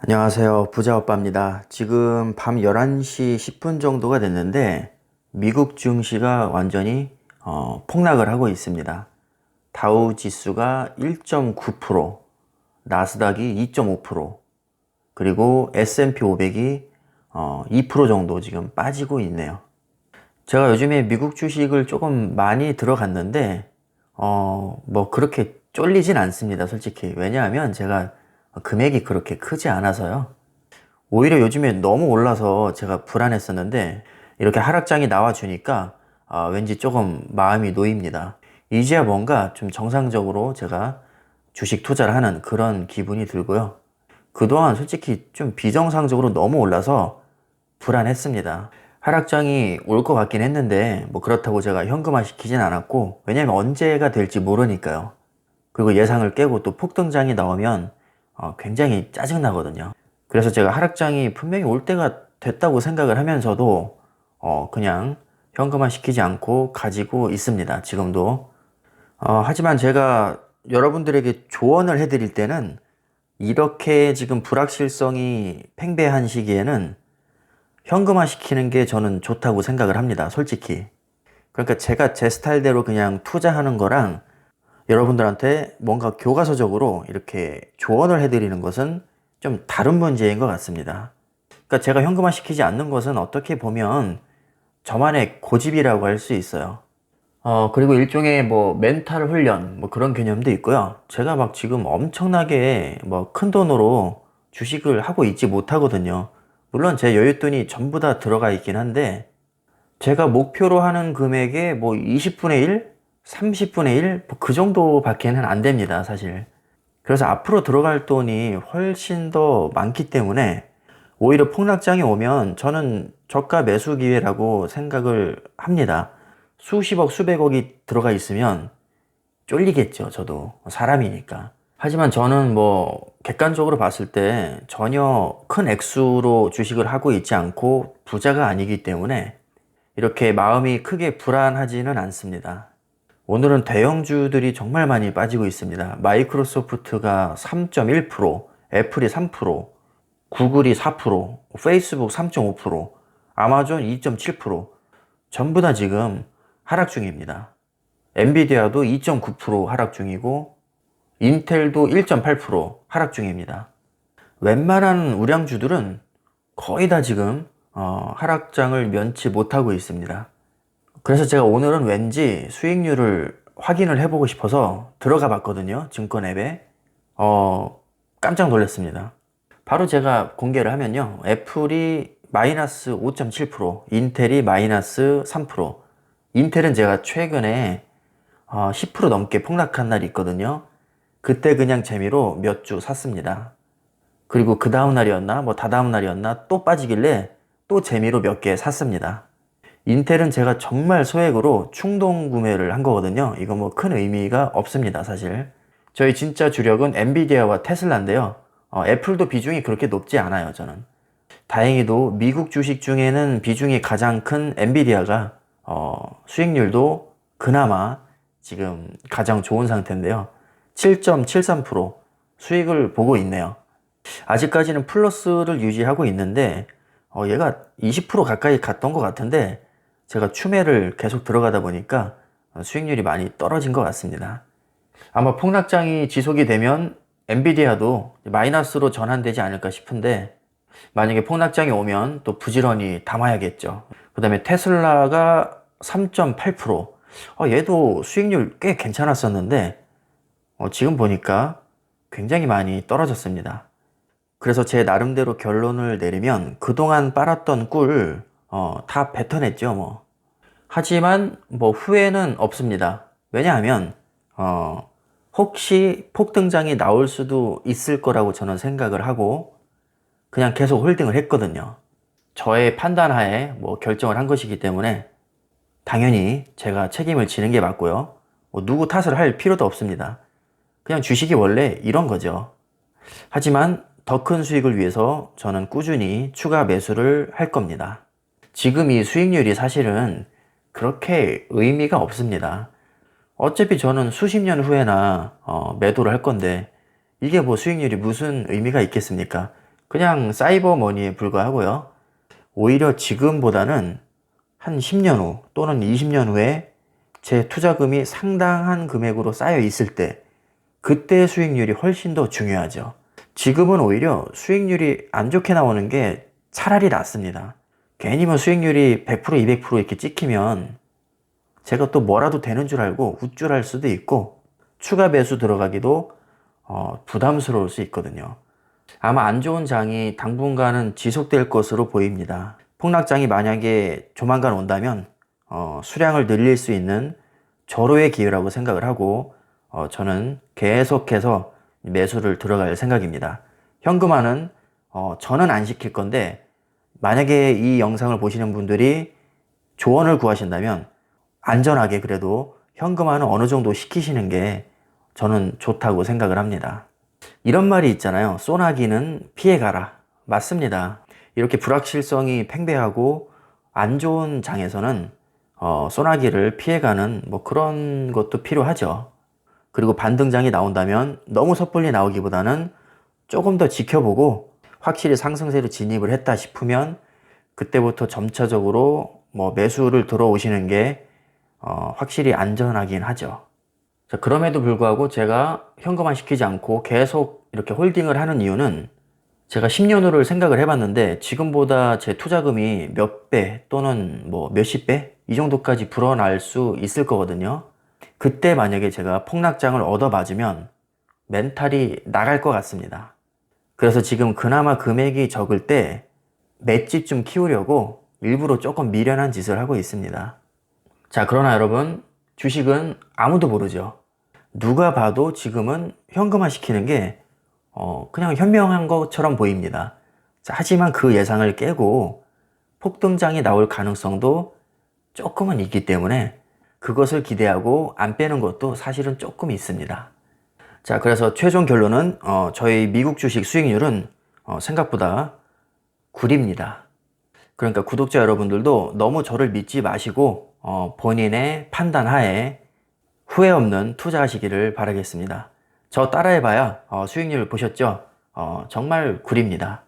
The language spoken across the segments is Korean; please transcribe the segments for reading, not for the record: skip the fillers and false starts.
안녕하세요. 부자오빠입니다. 지금 밤 11시 10분 정도가 됐는데 미국 증시가 완전히 폭락을 하고 있습니다. 다우 지수가 1.9%, 나스닥이 2.5%, 그리고 S&P 500이 2% 정도 지금 빠지고 있네요. 제가 요즘에 미국 주식을 조금 많이 들어갔는데 뭐 그렇게 쫄리진 않습니다, 솔직히. 왜냐하면 제가 금액이 그렇게 크지 않아서요. 오히려 요즘에 너무 올라서 제가 불안했었는데 이렇게 하락장이 나와주니까 왠지 조금 마음이 놓입니다. 이제야 뭔가 좀 정상적으로 제가 주식 투자를 하는 그런 기분이 들고요. 그동안 솔직히 좀 비정상적으로 너무 올라서 불안했습니다. 하락장이 올 것 같긴 했는데 뭐 그렇다고 제가 현금화 시키진 않았고, 왜냐면 언제가 될지 모르니까요. 그리고 예상을 깨고 또 폭등장이 나오면 굉장히 짜증나거든요. 그래서 제가 하락장이 분명히 올 때가 됐다고 생각을 하면서도 그냥 현금화 시키지 않고 가지고 있습니다. 지금도. 하지만 제가 여러분들에게 조언을 해드릴 때는 이렇게 지금 불확실성이 팽배한 시기에는 현금화 시키는 게 저는 좋다고 생각을 합니다. 솔직히. 그러니까 제가 제 스타일대로 그냥 투자하는 거랑 여러분들한테 뭔가 교과서적으로 이렇게 조언을 해드리는 것은 좀 다른 문제인 것 같습니다. 그러니까 제가 현금화 시키지 않는 것은 어떻게 보면 저만의 고집이라고 할 수 있어요. 그리고 일종의 뭐 멘탈 훈련 뭐 그런 개념도 있고요. 제가 막 지금 엄청나게 뭐 큰 돈으로 주식을 하고 있지 못하거든요. 물론 제 여윳돈이 전부 다 들어가 있긴 한데 제가 목표로 하는 금액의 뭐 20분의 1, 30분의 1, 뭐 그 정도밖에는 안 됩니다, 사실. 그래서 앞으로 들어갈 돈이 훨씬 더 많기 때문에 오히려 폭락장이 오면 저는 저가 매수 기회라고 생각을 합니다. 수십억, 수백억이 들어가 있으면 쫄리겠죠, 저도. 사람이니까. 하지만 저는 뭐 객관적으로 봤을 때 전혀 큰 액수로 주식을 하고 있지 않고 부자가 아니기 때문에 이렇게 마음이 크게 불안하지는 않습니다. 오늘은 대형주들이 정말 많이 빠지고 있습니다. 마이크로소프트가 3.1%, 애플이 3%, 구글이 4%, 페이스북 3.5%, 아마존 2.7%, 전부 다 지금 하락 중입니다. 엔비디아도 2.9% 하락 중이고, 인텔도 1.8% 하락 중입니다. 웬만한 우량주들은 거의 다 지금 하락장을 면치 못하고 있습니다. 그래서 제가 오늘은 왠지 수익률을 확인을 해보고 싶어서 들어가 봤거든요. 증권 앱에. 깜짝 놀랐습니다. 바로 제가 공개를 하면요. 애플이 마이너스 5.7%, 인텔이 마이너스 3%. 인텔은 제가 최근에 10% 넘게 폭락한 날이 있거든요. 그때 그냥 재미로 몇 주 샀습니다. 그리고 그 다음 날이었나, 뭐 다다음 날이었나 또 빠지길래 또 재미로 몇 개 샀습니다. 인텔은 제가 정말 소액으로 충동 구매를 한 거거든요. 이거 뭐 큰 의미가 없습니다, 사실. 저희 진짜 주력은 엔비디아와 테슬라인데요. 애플도 비중이 그렇게 높지 않아요, 저는. 다행히도 미국 주식 중에는 비중이 가장 큰 엔비디아가 수익률도 그나마 지금 가장 좋은 상태인데요. 7.73% 수익을 보고 있네요. 아직까지는 플러스를 유지하고 있는데 얘가 20% 가까이 갔던 것 같은데 제가 추매를 계속 들어가다 보니까 수익률이 많이 떨어진 것 같습니다. 아마 폭락장이 지속이 되면 엔비디아도 마이너스로 전환되지 않을까 싶은데 만약에 폭락장이 오면 또 부지런히 담아야겠죠. 그 다음에 테슬라가 3.8%. 얘도 수익률 꽤 괜찮았었는데 지금 보니까 굉장히 많이 떨어졌습니다. 그래서 제 나름대로 결론을 내리면 그동안 빨았던 꿀 다 뱉어냈죠 뭐. 하지만 뭐 후회는 없습니다. 왜냐하면 혹시 폭등장이 나올 수도 있을 거라고 저는 생각을 하고 그냥 계속 홀딩을 했거든요. 저의 판단하에 뭐 결정을 한 것이기 때문에 당연히 제가 책임을 지는 게 맞고요. 뭐 누구 탓을 할 필요도 없습니다. 그냥 주식이 원래 이런 거죠. 하지만 더 큰 수익을 위해서 저는 꾸준히 추가 매수를 할 겁니다. 지금 이 수익률이 사실은 그렇게 의미가 없습니다. 어차피 저는 수십 년 후에나 매도를 할 건데 이게 뭐 수익률이 무슨 의미가 있겠습니까? 그냥 사이버 머니에 불과하고요. 오히려 지금보다는 한 10년 후 또는 20년 후에 제 투자금이 상당한 금액으로 쌓여 있을 때 그때 수익률이 훨씬 더 중요하죠. 지금은 오히려 수익률이 안 좋게 나오는 게 차라리 낫습니다. 괜히 뭐 수익률이 100% 200% 이렇게 찍히면 제가 또 뭐라도 되는 줄 알고 우쭐할 수도 있고 추가 매수 들어가기도 부담스러울 수 있거든요. 아마 안 좋은 장이 당분간은 지속될 것으로 보입니다. 폭락장이 만약에 조만간 온다면 수량을 늘릴 수 있는 절호의 기회라고 생각을 하고 저는 계속해서 매수를 들어갈 생각입니다. 현금화는 저는 안 시킬 건데 만약에 이 영상을 보시는 분들이 조언을 구하신다면 안전하게 그래도 현금화는 어느 정도 시키시는 게 저는 좋다고 생각을 합니다. 이런 말이 있잖아요. 소나기는 피해가라. 맞습니다. 이렇게 불확실성이 팽배하고 안 좋은 장에서는 소나기를 피해가는 뭐 그런 것도 필요하죠. 그리고 반등장이 나온다면 너무 섣불리 나오기보다는 조금 더 지켜보고 확실히 상승세로 진입을 했다 싶으면 그때부터 점차적으로 뭐 매수를 들어오시는 게 확실히 안전하긴 하죠. 자, 그럼에도 불구하고 제가 현금화 시키지 않고 계속 이렇게 홀딩을 하는 이유는 제가 10년 후를 생각을 해봤는데 지금보다 제 투자금이 몇 배 또는 뭐 몇십 배 이 정도까지 불어날 수 있을 거거든요. 그때 만약에 제가 폭락장을 얻어맞으면 멘탈이 나갈 것 같습니다. 그래서 지금 그나마 금액이 적을 때 맷집 좀 키우려고 일부러 조금 미련한 짓을 하고 있습니다. 자, 그러나 여러분, 주식은 아무도 모르죠. 누가 봐도 지금은 현금화 시키는 게 그냥 현명한 것처럼 보입니다. 자, 하지만 그 예상을 깨고 폭등장이 나올 가능성도 조금은 있기 때문에 그것을 기대하고 안 빼는 것도 사실은 조금 있습니다. 자, 그래서 최종 결론은 저희 미국 주식 수익률은 생각보다 구립니다. 그러니까 구독자 여러분들도 너무 저를 믿지 마시고 본인의 판단 하에 후회 없는 투자하시기를 바라겠습니다. 저 따라해봐야 수익률 보셨죠? 정말 구립니다.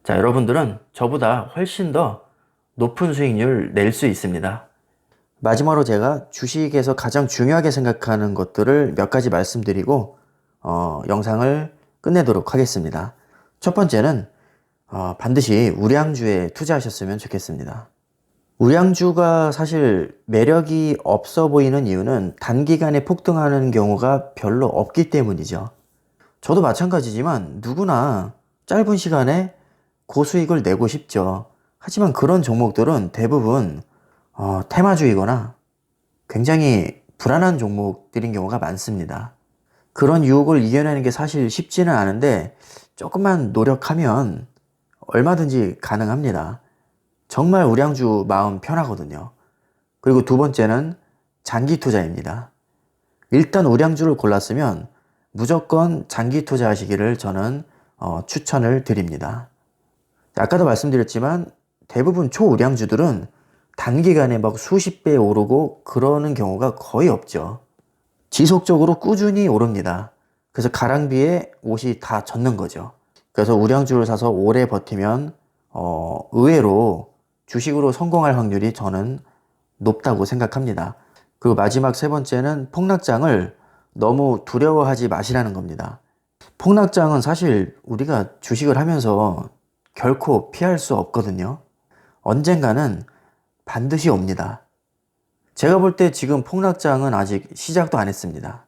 자, 여러분들은 저보다 훨씬 더 높은 수익률 낼 수 있습니다. 마지막으로 제가 주식에서 가장 중요하게 생각하는 것들을 몇 가지 말씀드리고 영상을 끝내도록 하겠습니다. 첫 번째는 반드시 우량주에 투자하셨으면 좋겠습니다. 우량주가 사실 매력이 없어 보이는 이유는 단기간에 폭등하는 경우가 별로 없기 때문이죠. 저도 마찬가지지만 누구나 짧은 시간에 고수익을 내고 싶죠. 하지만 그런 종목들은 대부분 테마주이거나 굉장히 불안한 종목들인 경우가 많습니다. 그런 유혹을 이겨내는 게 사실 쉽지는 않은데 조금만 노력하면 얼마든지 가능합니다. 정말 우량주 마음 편하거든요. 그리고 두 번째는 장기 투자입니다. 일단 우량주를 골랐으면 무조건 장기 투자하시기를 저는 추천을 드립니다. 아까도 말씀드렸지만 대부분 초우량주들은 단기간에 막 수십 배 오르고 그러는 경우가 거의 없죠. 지속적으로 꾸준히 오릅니다. 그래서 가랑비에 옷이 다 젖는 거죠. 그래서 우량주를 사서 오래 버티면 의외로 주식으로 성공할 확률이 저는 높다고 생각합니다. 그리고 마지막 세 번째는 폭락장을 너무 두려워하지 마시라는 겁니다. 폭락장은 사실 우리가 주식을 하면서 결코 피할 수 없거든요. 언젠가는 반드시 옵니다. 제가 볼 때 지금 폭락장은 아직 시작도 안 했습니다.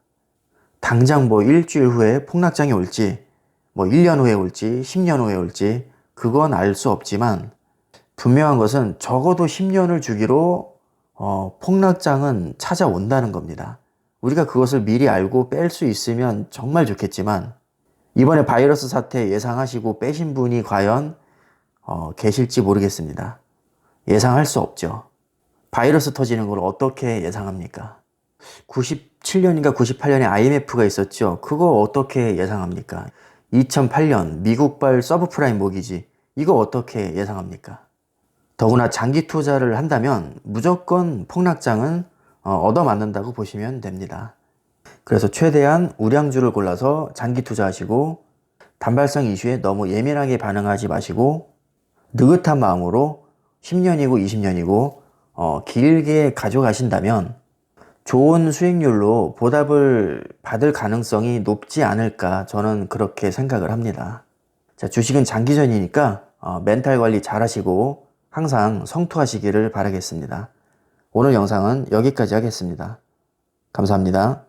당장 뭐 일주일 후에 폭락장이 올지, 뭐 1년 후에 올지, 10년 후에 올지, 그건 알 수 없지만, 분명한 것은 적어도 10년을 주기로 폭락장은 찾아온다는 겁니다. 우리가 그것을 미리 알고 뺄 수 있으면 정말 좋겠지만, 이번에 바이러스 사태 예상하시고 빼신 분이 과연 계실지 모르겠습니다. 예상할 수 없죠. 바이러스 터지는 걸 어떻게 예상합니까? 97년인가 98년에 IMF가 있었죠. 그거 어떻게 예상합니까? 2008년 미국발 서브프라임 모기지, 이거 어떻게 예상합니까? 더구나 장기 투자를 한다면 무조건 폭락장은 얻어맞는다고 보시면 됩니다. 그래서 최대한 우량주를 골라서 장기 투자하시고 단발성 이슈에 너무 예민하게 반응하지 마시고 느긋한 마음으로 10년이고 20년이고 길게 가져가신다면 좋은 수익률로 보답을 받을 가능성이 높지 않을까, 저는 그렇게 생각을 합니다. 자, 주식은 장기전이니까 멘탈 관리 잘 하시고 항상 성투하시기를 바라겠습니다. 오늘 영상은 여기까지 하겠습니다. 감사합니다.